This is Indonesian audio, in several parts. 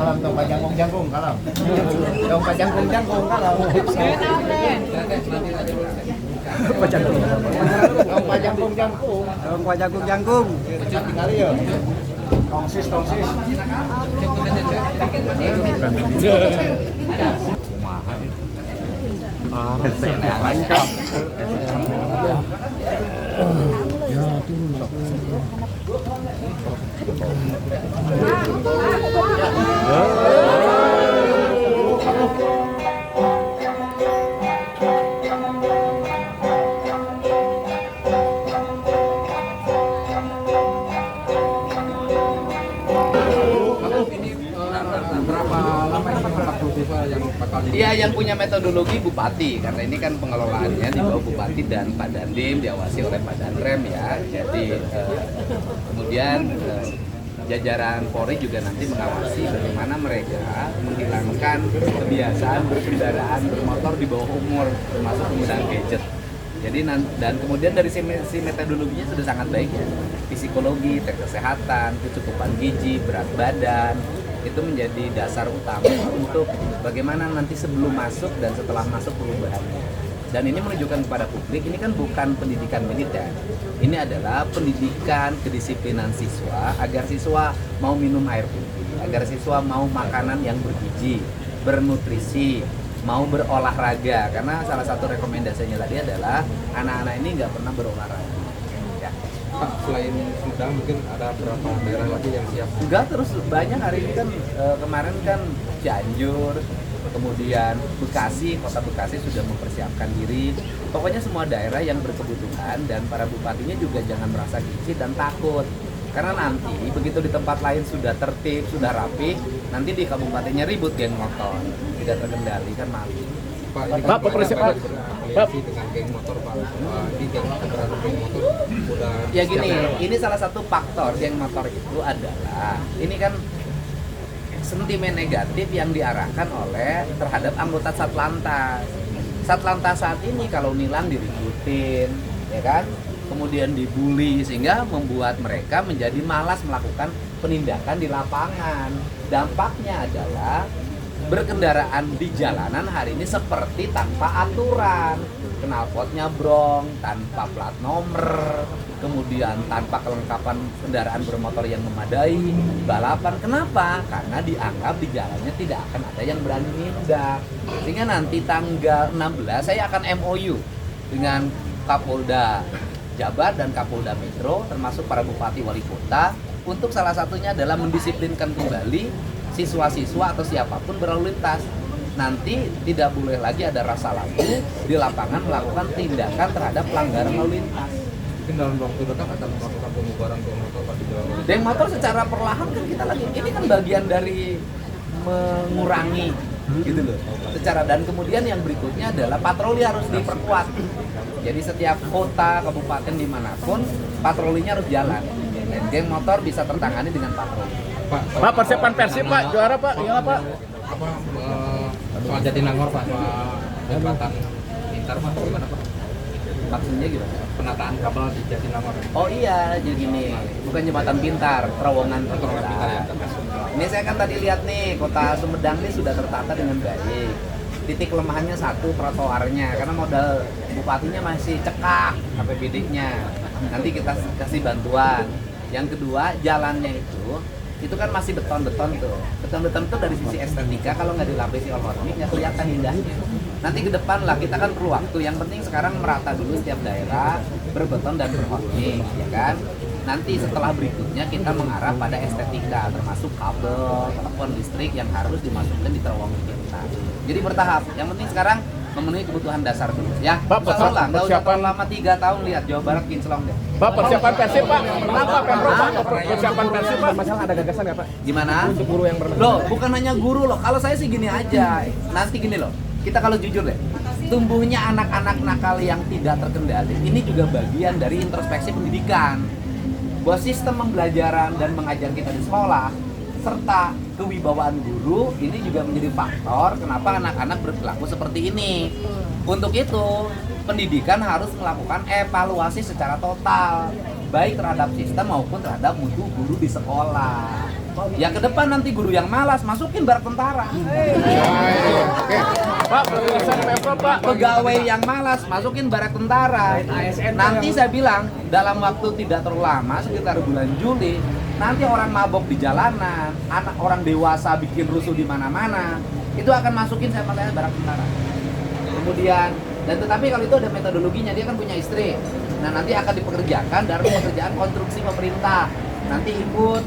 Kalau tong jangkung kalau. Tong jangkung kalau. Pajangkung. Tong jangkung. Cantik kali ya. Tongsis. Iya, yang punya metodologi Bupati, karena ini kan pengelolaannya di bawah Bupati dan Pak Dandim, diawasi oleh Pak Danrem ya. Jadi kemudian jajaran Polri juga nanti mengawasi bagaimana mereka menghilangkan kebiasaan berkendaraan bermotor di bawah umur, termasuk penggunaan gadget. Jadi dan kemudian dari si metodologinya sudah sangat baik ya. Psikologi, tes kesehatan, kecukupan gizi, berat badan, itu menjadi dasar utama untuk bagaimana nanti sebelum masuk dan setelah masuk perubahannya. Dan ini menunjukkan kepada publik, ini kan bukan pendidikan militer. Ini adalah pendidikan kedisiplinan siswa, agar siswa mau minum air putih, agar siswa mau makanan yang bergizi, bernutrisi, mau berolahraga. Karena salah satu rekomendasinya tadi adalah anak-anak ini nggak pernah berolahraga. Ya. Pak, selain Sumedang mungkin ada berapa daerah lagi yang siap? Enggak, terus banyak hari ini kan kemarin kan Cianjur, kemudian Bekasi, kota Bekasi sudah mempersiapkan diri. Pokoknya semua daerah yang berkebutuhan, dan para bupatinya juga jangan merasa gengsi dan takut. Karena nanti begitu di tempat lain sudah tertib, sudah rapi, nanti di kabupatennya ribut geng motor, tidak terkendali, kan malu. Pak, ini Pak, kan persiapan. berafiliasi dengan geng motor, Pak. Di geng motor udah Ya gini, siap, Pak. ini salah satu faktor geng motor itu adalah, ini kan sentimen negatif yang diarahkan oleh terhadap anggota Satlantas. Satlantas saat ini kalau nilang diributin, ya kan? Kemudian dibully, sehingga membuat mereka menjadi malas melakukan penindakan di lapangan. Dampaknya adalah berkendaraan di jalanan hari ini seperti tanpa aturan. Knalpotnya brong, tanpa plat nomor, kemudian tanpa kelengkapan kendaraan bermotor yang memadai, balapan. Kenapa? Karena dianggap di jalannya tidak akan ada yang berani nindak. Sehingga nanti tanggal 16 saya akan MOU dengan Kapolda Jabar dan Kapolda Metro, termasuk para bupati wali kota, untuk salah satunya adalah mendisiplinkan kembali siswa-siswa atau siapapun berlalu lintas. Nanti tidak boleh lagi ada rasa lalu di lapangan melakukan tindakan terhadap pelanggaran lalu lintas. Mungkin dalam waktu dekat akan melakukan pemubaran geng motor, Pak, di Jawa Barat. Geng motor secara perlahan kan kita lagi, ini kan bagian dari mengurangi gitu loh. Secara, dan kemudian yang berikutnya adalah patroli harus diperkuat. Jadi setiap kota, kabupaten dimanapun patrolinya harus jalan. Dan geng motor bisa tertangani dengan patroli. Pak, persiapan Persib Pak, juara Pak, gimana Pak? Apa soal Jatinangor, Pak, soal jembatan Inter, Pak, gimana, Pak? Maksudnya gimana? Penataan kabel di Jatinangor. Oh iya, jadi gini, bukan jembatan pintar, terowongan pintar. Ini saya kan tadi lihat nih, kota Sumedang ini sudah tertata dengan baik. Titik lemahnya satu, trotoarnya, karena modal bupatinya masih cekak APBD-nya. Nanti kita kasih bantuan. Yang kedua, jalannya itu kan masih beton-beton tuh. Beton-beton tuh dari sisi estetika kalau nggak dilapisi ornamen nggak kelihatan indahnya. Nanti ke depan lah, kita kan perlu waktu. Yang penting sekarang merata dulu setiap daerah, berbeton dan berhorming, ya kan? Nanti setelah berikutnya kita mengarah pada estetika, termasuk kabel, telepon listrik yang harus dimasukkan di terowongan kita. Jadi bertahap. Yang penting sekarang memenuhi kebutuhan dasar dulu, ya. Pak, Nggak usah lah, nggak usah persiapan- terlalu lama 3 tahun lihat Jawa Barat kinclong deh. Pak, persiapan Persib Pak, kenapa Pemprov Pak? Persiapan Persib Pak, masalah ada gagasan ya Pak? Gimana? Untuk guru yang bermasalah. Loh, bukan hanya guru loh. Kalau saya sih gini aja. Nanti gini loh. Kita kalau jujur deh, tumbuhnya anak-anak nakal yang tidak terkendali ini juga bagian dari introspeksi pendidikan. Bahwa sistem pembelajaran dan mengajar kita di sekolah serta kewibawaan guru ini juga menjadi faktor kenapa anak-anak berperilaku seperti ini. Untuk itu, pendidikan harus melakukan evaluasi secara total, baik terhadap sistem maupun terhadap mutu guru di sekolah. Ya ke depan nanti guru yang malas masukin barak tentara. Oke. Pak, penjelasan Pemprov Pak. Pegawai yang malas masukin barak tentara. Nanti saya bilang dalam waktu tidak terlalu lama, sekitar bulan Juli, nanti orang mabok di jalanan, anak orang dewasa bikin rusuh di mana-mana, itu akan masukin saya percaya barak tentara. Kemudian dan tetapi kalau itu ada metodologinya, dia kan punya istri. Nah, nanti akan dipekerjakan dari pekerjaan konstruksi pemerintah. Nanti ikut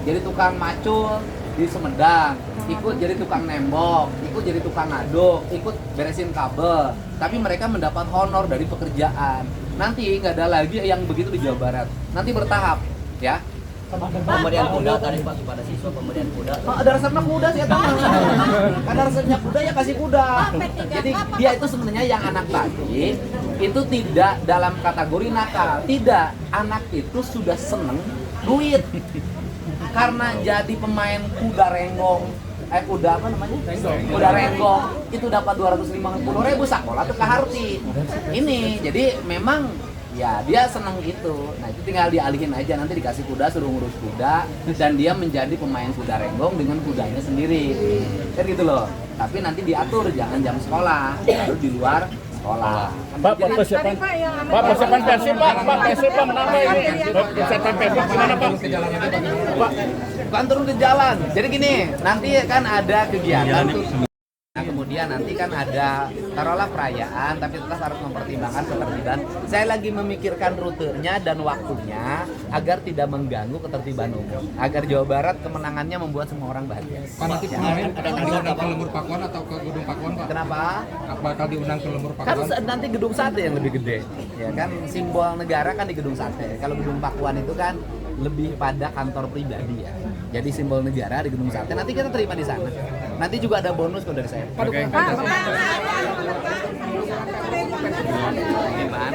jadi tukang macul di Sumedang, ikut jadi tukang nembok, ikut jadi tukang ngaduk, ikut beresin kabel. Tapi mereka mendapat honor dari pekerjaan. Nanti nggak ada lagi yang begitu di Jawa Barat. Nanti bertahap, ya. Pemberian kuda tadi Pak kepada siswa pemberian kuda. Oh, ada resepnya kuda sih atau karena resepnya kuda ya kasih kuda. Jadi dia itu sebenarnya yang anak tadi itu tidak dalam kategori nakal. Tidak, anak itu sudah seneng duit. Karena jadi pemain kuda renggong, kuda apa namanya? Kuda renggong itu dapat 250.000 sekolah tuh Kaharti. Ini jadi memang ya dia senang itu. Nah itu tinggal dialihin aja, nanti dikasih kuda, suruh ngurus kuda, dan dia menjadi pemain kuda renggong dengan kudanya sendiri. Kan gitu loh. Tapi nanti diatur jangan jam sekolah, baru di luar sekolah. Pak, persiapan Persib Pak, Persib Pak menang Pak ini. Persiapan Persib gimana Pak? Pak, bukan turun ke jalan. Jadi gini, nanti kan ada kegiatan tuh. Nah, kemudian nanti kan ada taruhlah perayaan, tapi tetap harus mempertimbangkan ketertiban. Saya lagi memikirkan rutenya dan waktunya agar tidak mengganggu ketertiban umum, agar Jawa Barat kemenangannya membuat semua orang bahagia. Pak, nanti pemain diundang ke Lembur Pakuan atau ke Gedung Pakuan Pak? Kenapa? Bakal diundang ke Lembur Kan Pakuan? nanti gedung sate yang lebih gede, ya kan simbol negara kan di gedung sate. Kalau gedung Pakuan itu kan lebih pada kantor pribadi ya. Jadi simbol negara di gedung sate. Nanti kita terima di sana. Nanti juga ada bonus kok dari saya. Gimana?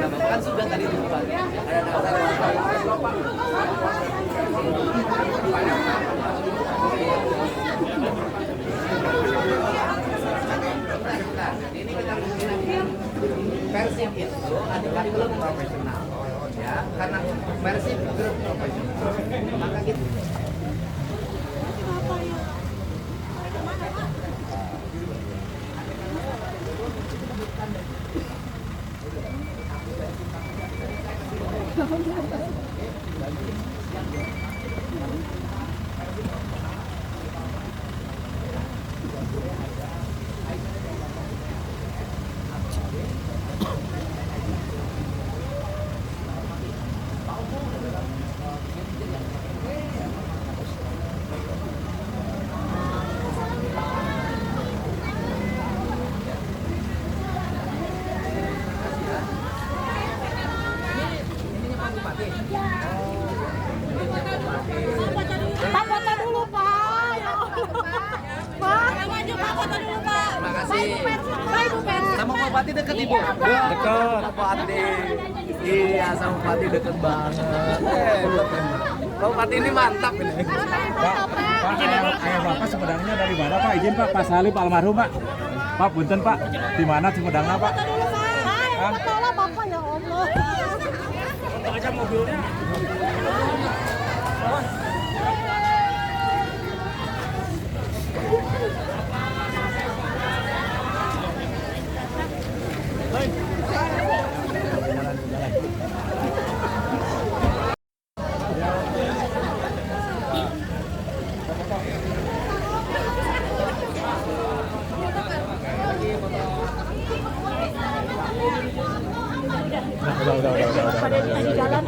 Bapak kan sudah tadi dibuka. Ini kita Persib itu adalah klub profesional, ya. Karena Persib klub profesional, maka kita Pak, foto dulu Pak. Ya Allah. Pak, maju Pak, foto dulu Pak. Terima kasih. Pak, Ibu Persib. Sama Bupati deket Ibu? Deket. Bupati. Iya, sama Bupati deket banget. Bupati ini mantap ini. Pak, ayah Bapak Sumedangnya dari mana Pak? Izin Pak, Pak Salim almarhum Pak. Pak, punten Pak, di mana Sumedangnya Pak? Foto dulu Pak. Foto lah Bapak, ya Allah. Aja mobilnya. Pada di jalan.